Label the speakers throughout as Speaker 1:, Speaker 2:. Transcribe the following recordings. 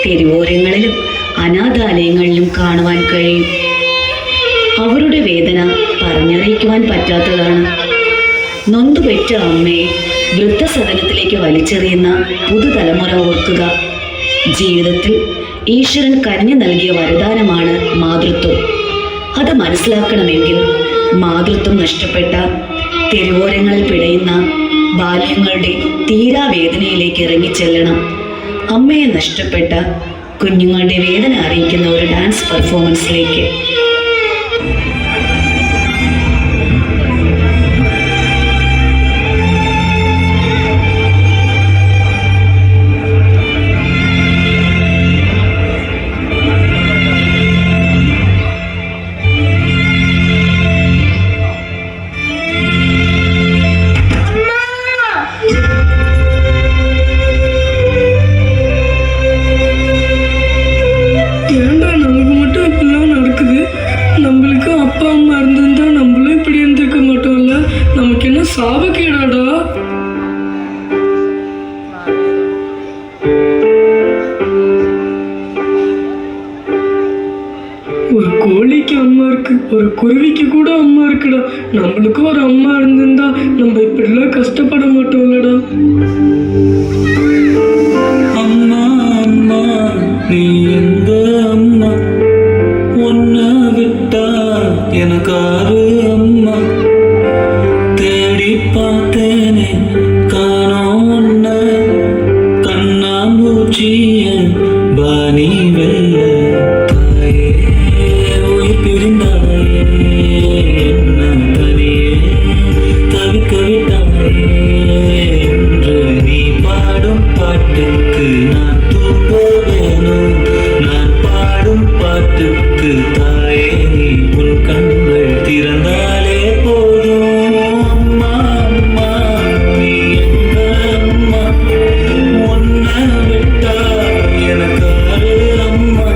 Speaker 1: തെരുവോരങ്ങളിലും അനാഥാലയങ്ങളിലും കാണുവാൻ കഴിയും. അവരുടെ വേദന പറഞ്ഞറിയിക്കുവാൻ പറ്റാത്തതാണ്. നൊന്തുപെറ്റ അമ്മയെ വൃദ്ധസദനത്തിലേക്ക് വലിച്ചെറിയുന്ന പുതുതലമുറ ഓർക്കുക. ജീവിതത്തിൽ ഈശ്വരൻ കനിഞ്ഞു നൽകിയ വരദാനമാണ് മാതൃത്വം. അത് മനസ്സിലാക്കണമെങ്കിൽ മാതൃത്വം നഷ്ടപ്പെട്ട തെരുവോരങ്ങളിൽ പിടയുന്ന ബാല്യങ്ങളുടെ തീരാവേദനയിലേക്ക് ഇറങ്ങിച്ചെല്ലണം. അമ്മയെ നഷ്ടപ്പെട്ട കുഞ്ഞുങ്ങളുടെ വേദന അറിയിക്കുന്ന ഒരു ഡാൻസ് പെർഫോമൻസിലേക്ക്.
Speaker 2: சாபக்கேடாடா. ஒரு கோழிக்கு அம்மா இருக்கு, ஒரு குருவிக்கு கூட அம்மா இருக்குடா. நம்மளுக்கும் ஒரு அம்மா இருந்திருந்தா நம்ம இப்படிலாம் கஷ்டப்பட மாட்டோம்லடா.
Speaker 3: அம்மா அம்மா நீ எந்த அம்மா, உன்னை விட்டா எனக்காரு அம்மா. தேடி பார்த்தேனே காணோம் உன்ன, கண்ணாமூச்சிய பாணி வெல்ல. தாயே உயிர் பிரிந்தாயே, என்ன தனியே தவிக்க விட்டாயே. என்று நீ பாடும் பாட்டுக்கு நான் தூங்க வேணும், நான் பாடும் பாட்டுக்கு தாயே நீ உன் கண்கள் திறந்தாலே போதும். அம்மா அம்மா நீ எந்த அம்மா, உன்னை விட்டா எனக்கு அம்மா.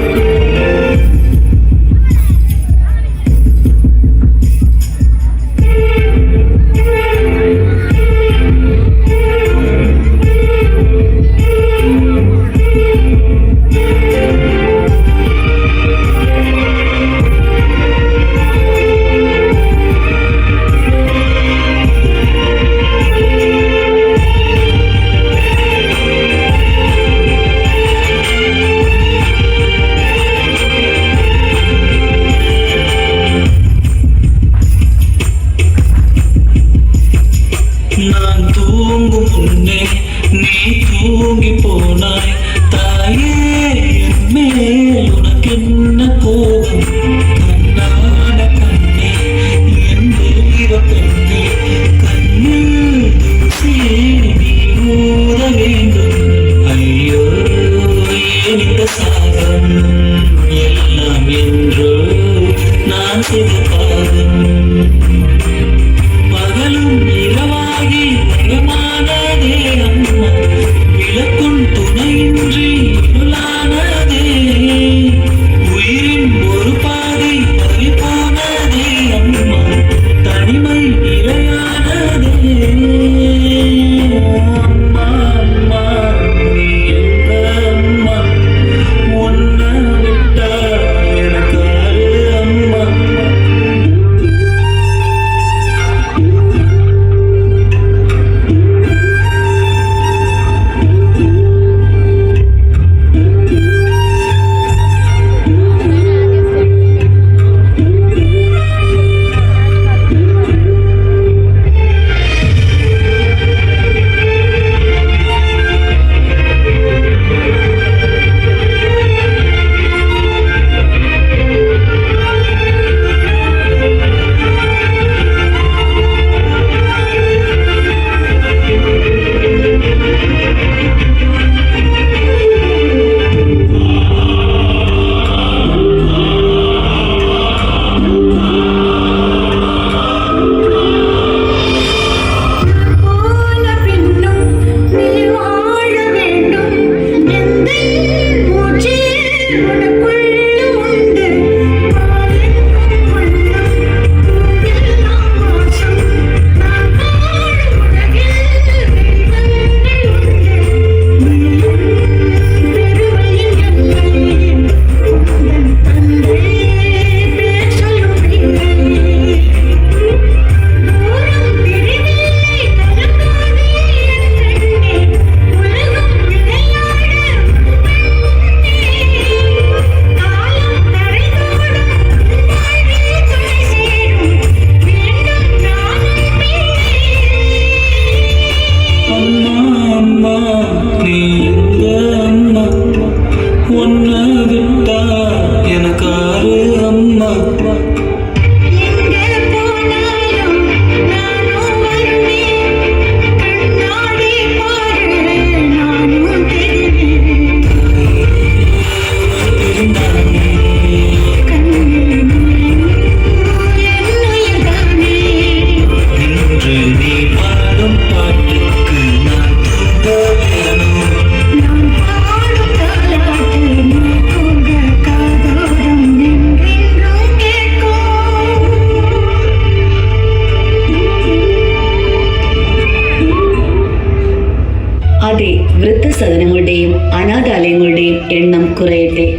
Speaker 1: വൃദ്ധസദനങ്ങളുടെയും അനാഥാലയങ്ങളുടെയും എണ്ണം കുറയട്ടെ.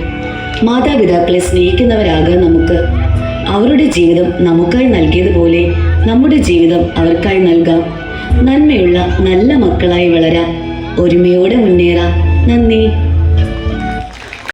Speaker 1: മാതാപിതാക്കളെ സ്നേഹിക്കുന്നവരാകാൻ നമുക്ക്. അവരുടെ ജീവിതം നമുക്കായി നൽകിയതുപോലെ നമ്മുടെ ജീവിതം അവർക്കായി നൽകാം. നന്മയുള്ള നല്ല മക്കളായി വളരാം. ഒരുമയോടെ മുന്നേറാം. നന്ദി.